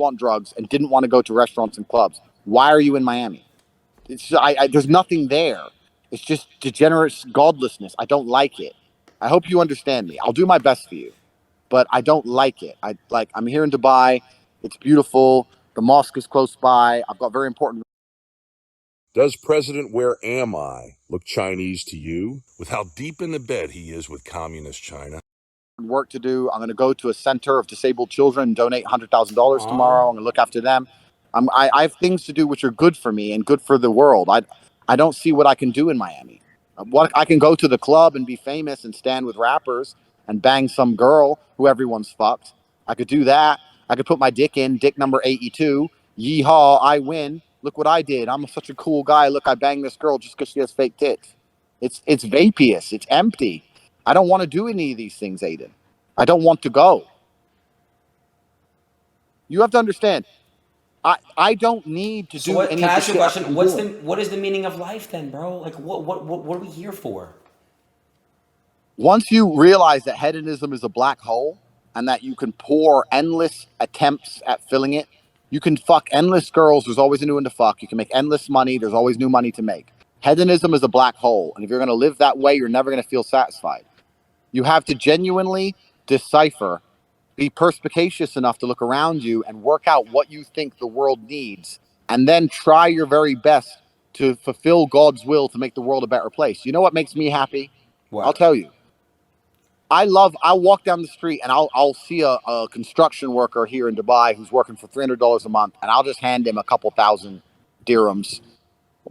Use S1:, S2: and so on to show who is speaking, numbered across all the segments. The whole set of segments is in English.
S1: want drugs and didn't want to go to restaurants and clubs. Why are you in Miami? There's nothing there. It's just degenerate godlessness. I don't like it. I hope you understand me. I'll do my best for you, but I don't like it. I'm here in Dubai. It's beautiful. The mosque is close by. I've got very important
S2: Does President Where Am I look Chinese to you? With how deep in the bed he is with communist China.
S1: work to do. I'm going to go to a center of disabled children and donate $100,000 tomorrow. I'm going to look after them. I have things to do which are good for me and good for the world. I don't see what I can do in Miami. What I can go to the club and be famous and stand with rappers and bang some girl who everyone's fucked. I could do that. I could put my dick in, dick number 82. Yeehaw, I win. Look what I did. I'm such a cool guy. Look, I banged this girl just because she has fake tits. It's vapious. It's empty. I don't want to do any of these things, Aiden. I don't want to go. You have to understand. I don't need to
S3: So
S1: do
S3: what?
S1: any
S3: Can
S1: of
S3: I
S1: the
S3: ask you a
S1: shit
S3: question?
S1: I'm
S3: What's
S1: doing.
S3: what is the meaning of life then, bro? Like what are we here for?
S1: Once you realize that hedonism is a black hole and that you can pour endless attempts at filling it, you can fuck endless girls. There's always a new one to fuck. You can make endless money. There's always new money to make. Hedonism is a black hole. And if you're going to live that way, you're never going to feel satisfied. You have to genuinely decipher, be perspicacious enough to look around you and work out what you think the world needs, and then try your very best to fulfill God's will to make the world a better place. You know what makes me happy? I'll
S3: What?
S1: tell you. I'll walk down the street and I'll see a construction worker here in Dubai who's working for $300 a month, and I'll just hand him a couple thousand dirhams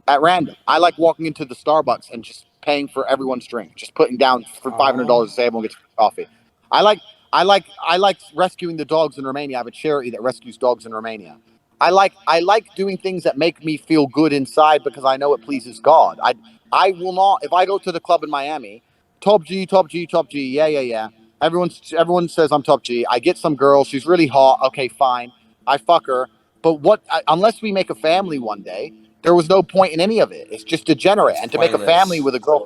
S1: at random. I like walking into the Starbucks and just paying for everyone's drink, just putting down for $500 to say everyone gets coffee. I like I like rescuing the dogs in Romania. I have a charity that rescues dogs in Romania. I like doing things that make me feel good inside because I know it pleases God. I will not, if I go to the club in Miami, top G, top G, top G, yeah, yeah, yeah. Everyone says I'm top G. I get some girl, she's really hot. Okay, fine. I fuck her. But unless we make a family one day, there was no point in any of it. It's just degenerate.
S3: It's
S1: And to make a family
S3: pointless.
S1: with a girl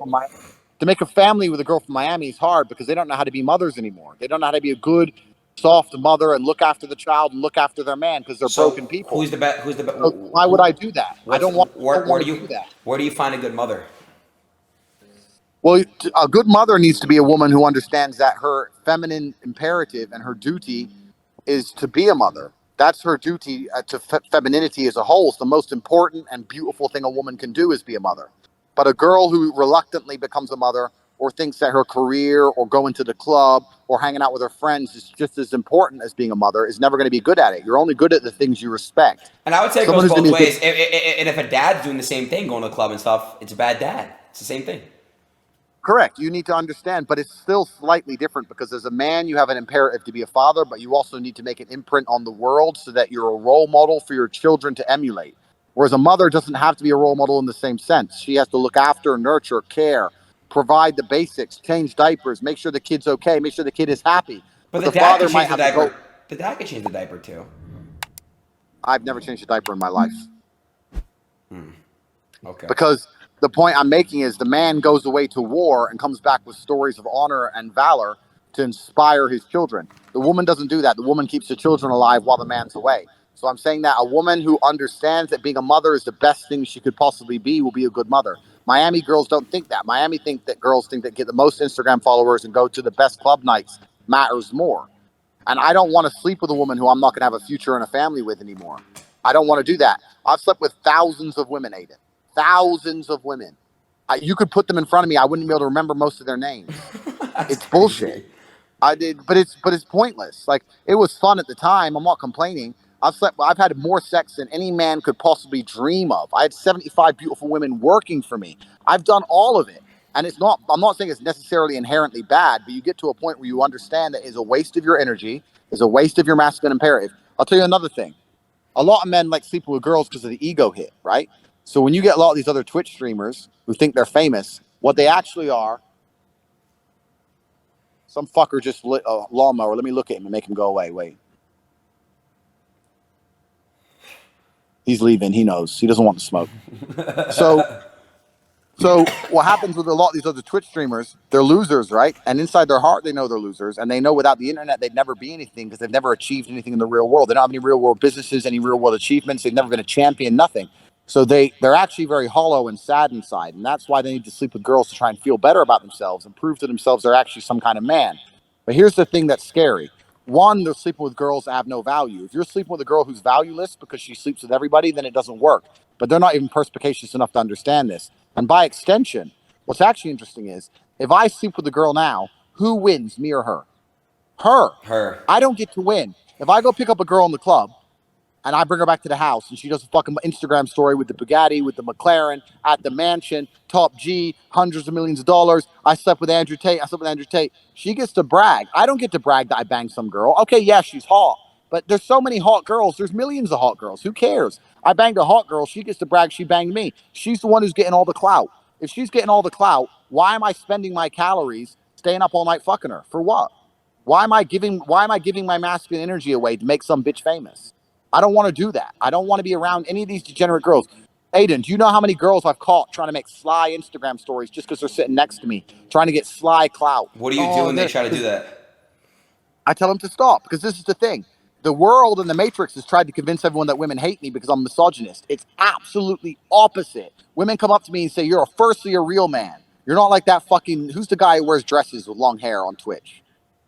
S1: from Miami is hard because they don't know how to be mothers anymore. They don't know how to be a good, soft mother and look after the child and look after their man because they're broken
S3: So
S1: people.
S3: who's the best? Who's the best?
S1: So why would I do that? I
S3: What's
S1: don't want. I don't
S3: where
S1: want
S3: do
S1: to
S3: you
S1: do that.
S3: where do you find a good mother?
S1: Well, a good mother needs to be a woman who understands that her feminine imperative and her duty is to be a mother. That's her duty to femininity as a whole. It's the most important and beautiful thing a woman can do is be a mother. But a girl who reluctantly becomes a mother or thinks that her career or going to the club or hanging out with her friends is just as important as being a mother is never going to be good at it. You're only good at the things you respect.
S3: And I would say it
S1: Someone
S3: goes
S1: who's going
S3: both
S1: to be a
S3: ways.
S1: good.
S3: And if a dad's doing the same thing, going to the club and stuff, it's a bad dad. It's the same thing.
S1: Correct. You need to understand, but it's still slightly different because as a man, you have an imperative to be a father, but you also need to make an imprint on the world so that you're a role model for your children to emulate. Whereas a mother doesn't have to be a role model in the same sense. She has to look after, nurture, care, provide the basics, change diapers, make sure the kid's okay, make sure the kid is happy.
S3: But
S1: But
S3: the
S1: the
S3: dad
S1: father
S3: could
S1: might
S3: change the
S1: have to go.
S3: diaper. The dad could change the diaper too.
S1: I've never changed a diaper in my life.
S3: Okay.
S1: Because the point I'm making is the man goes away to war and comes back with stories of honor and valor to inspire his children. The woman doesn't do that. The woman keeps the children alive while the man's away. So I'm saying that a woman who understands that being a mother is the best thing she could possibly be will be a good mother. Miami girls don't think that. Miami think that girls think that get the most Instagram followers and go to the best club nights matters more. And I don't want to sleep with a woman who I'm not going to have a future and a family with anymore. I don't want to do that. I've slept with thousands of women, Aiden. Thousands of women. You could put them in front of me. I wouldn't be able to remember most of their names.
S3: That's
S1: It's bullshit.
S3: crazy.
S1: I did, but it's pointless. Like it was fun at the time. I'm not complaining. I've had more sex than any man could possibly dream of. I had 75 beautiful women working for me. I've done all of it. And I'm not saying it's necessarily inherently bad, but you get to a point where you understand that it's a waste of your energy, is a waste of your masculine imperative. I'll tell you another thing. A lot of men like sleeping with girls because of the ego hit, right? So when you get a lot of these other Twitch streamers who think they're famous, what they actually are, some fucker just lit a lawnmower. Let me look at him and make him go away. Wait. He's leaving. He knows. He doesn't want to smoke. So So what happens with a lot of these other Twitch streamers? They're losers, right? And inside their heart, they know they're losers, and they know without the internet, they'd never be anything because they've never achieved anything in the real world. They don't have any real world businesses, any real world achievements. They've never been a champion, nothing. So they're actually very hollow and sad inside, and that's why they need to sleep with girls to try and feel better about themselves and prove to themselves they're actually some kind of man. But here's the thing that's scary. One, they're sleeping with girls that have no value. If you're sleeping with a girl who's valueless because she sleeps with everybody, then it doesn't work. But they're not even perspicacious enough to understand this. And by extension, what's actually interesting is if I sleep with a girl now, who wins, me or her? Her.
S3: Her.
S1: I don't get to win. If I go pick up a girl in the club and I bring her back to the house and she does a fucking Instagram story with the Bugatti, with the McLaren, at the mansion, top G, hundreds of millions of dollars. I slept with Andrew Tate. She gets to brag. I don't get to brag that I banged some girl. Okay, yeah, she's hot. But there's so many hot girls. There's millions of hot girls. Who cares? I banged a hot girl. She gets to brag she banged me. She's the one who's getting all the clout. If she's getting all the clout, why am I spending my calories staying up all night fucking her? For what? Why am I giving my masculine energy away to make some bitch famous? I don't want to do that. I don't want to be around any of these degenerate girls. Aiden, do you know how many girls I've caught trying to make sly Instagram stories just because they're sitting next to me, trying to get sly clout?
S3: What do you do when they try to do that?
S1: I tell them to stop because this is the thing. The world and the Matrix has tried to convince everyone that women hate me because I'm misogynist. It's absolutely opposite. Women come up to me and say, "You're firstly a real man. You're not like that fucking who's the guy who wears dresses with long hair on Twitch,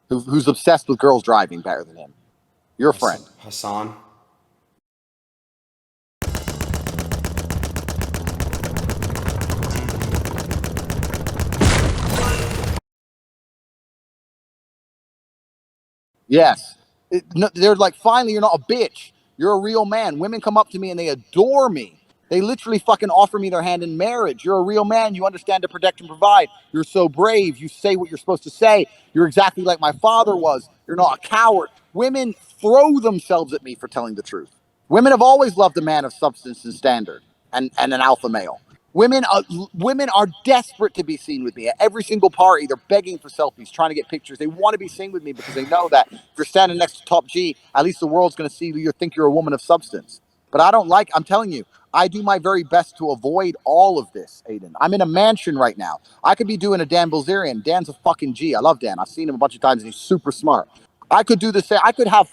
S1: who's obsessed with girls driving better than him. Your friend."
S3: Hassan.
S1: Yes. They're like, finally, you're not a bitch. You're a real man. Women come up to me and they adore me. They literally fucking offer me their hand in marriage. You're a real man. You understand to protect and provide. You're so brave. You say what you're supposed to say. You're exactly like my father was. You're not a coward. Women throw themselves at me for telling the truth. Women have always loved a man of substance and standard and an alpha male. Women are desperate to be seen with me at every single party. They're begging for selfies, trying to get pictures. They want to be seen with me because they know that if you're standing next to top G, at least the world's going to see you, think you're a woman of substance. But I don't like. I'm telling you, I do my very best to avoid all of this, Aiden. I'm in a mansion right now. I could be doing a Dan Bilzerian. Dan's a fucking G. I love Dan. I've seen him a bunch of times, and he's super smart. I could do the same. I could have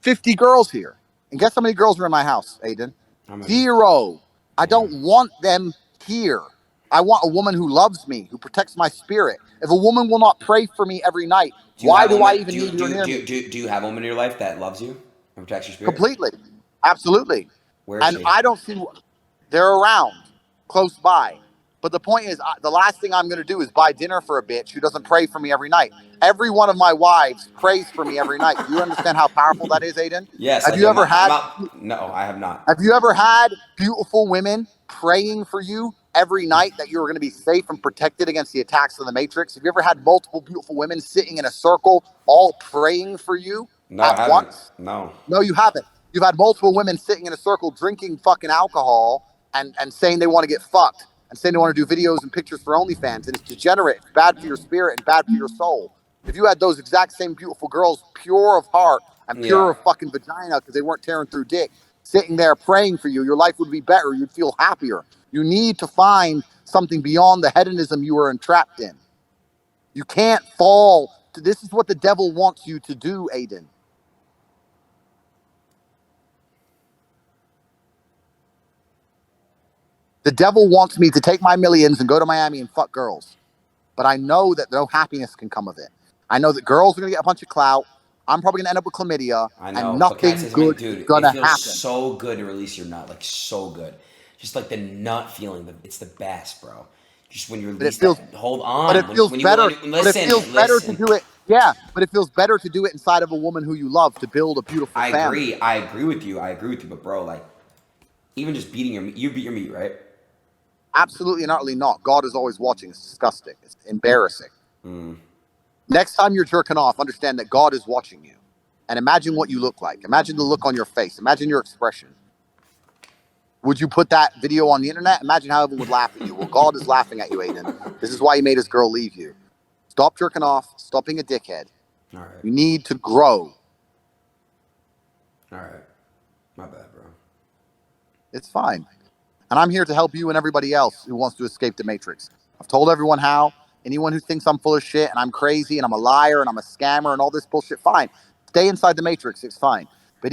S1: 50 girls here. And guess how many girls are in my house, Aiden?
S3: How many?
S1: Zero. I
S3: Damn.
S1: don't want them here. I want a woman who loves me, who protects my spirit. If a woman will not pray for me every night,
S3: Do you
S1: why
S3: have a
S1: do I
S3: woman?
S1: even need her near me?
S3: Do you have a woman in your life that loves you and protects your spirit?
S1: Completely. Absolutely.
S3: Where is
S1: And
S3: she?
S1: I don't see, they're around, close by. But the point is, the last thing I'm going to do is buy dinner for a bitch who doesn't pray for me every night. Every one of my wives prays for me every night. Do you understand how powerful that is, Aiden?
S3: Yes, I
S1: Have
S3: do.
S1: you ever
S3: I'm
S1: had
S3: out. No, I have not.
S1: Have you ever had beautiful women praying for you every night that you're going to be safe and protected against the attacks of the Matrix? Have you ever had multiple beautiful women sitting in a circle all praying for you
S3: No, I
S1: at
S3: haven't.
S1: once?
S3: No.
S1: No, you haven't. You've had multiple women sitting in a circle drinking fucking alcohol and saying they want to get fucked and saying they want to do videos and pictures for OnlyFans. And it's degenerate. It's bad for your spirit and bad for your soul. If you had those exact same beautiful girls, pure of heart and
S3: Yeah.
S1: pure of fucking vagina because they weren't tearing through dick, sitting there praying for you, your life would be better. You'd feel happier. You need to find something beyond the hedonism you were entrapped in. You can't fall. This is what the devil wants you to do, Aiden. The devil wants me to take my millions and go to Miami and fuck girls. But I know that no happiness can come of it. I know that girls are going to get a bunch of clout. I'm probably going to end up with chlamydia,
S3: I
S1: and
S3: know, but can I
S1: nothing
S3: say something,
S1: good is
S3: dude?
S1: going
S3: It
S1: to
S3: feels
S1: happen.
S3: so good to release your nut, like so good. Just like the nut feeling, it's the best, bro. Just when you
S1: But it
S3: release
S1: feels,
S3: that, hold
S1: but
S3: on.
S1: it feels
S3: When you
S1: better. But it
S3: listen,
S1: feels better to
S3: listen.
S1: do it. Yeah, but it feels better to do it inside of a woman who you love to build a beautiful
S3: I
S1: family.
S3: agree. I agree with you. I agree with you. But bro, like, even just beating your meat, you beat your meat, right?
S1: Absolutely and utterly not. God is always watching. It's disgusting. It's embarrassing.
S3: Mm.
S1: Next time you're jerking off, understand that God is watching you. And imagine what you look like. Imagine the look on your face. Imagine your expression. Would you put that video on the internet? Imagine how everyone would laugh at you. Well, God is laughing at you, Aiden. This is why he made his girl leave you. Stop jerking off. Stop being a dickhead.
S3: All right.
S1: You need to grow.
S3: All right. My bad, bro.
S1: It's fine. And I'm here to help you and everybody else who wants to escape the matrix. I've told everyone how. Anyone who thinks I'm full of shit and I'm crazy and I'm a liar and I'm a scammer and all this bullshit, fine. Stay inside the matrix. It's fine.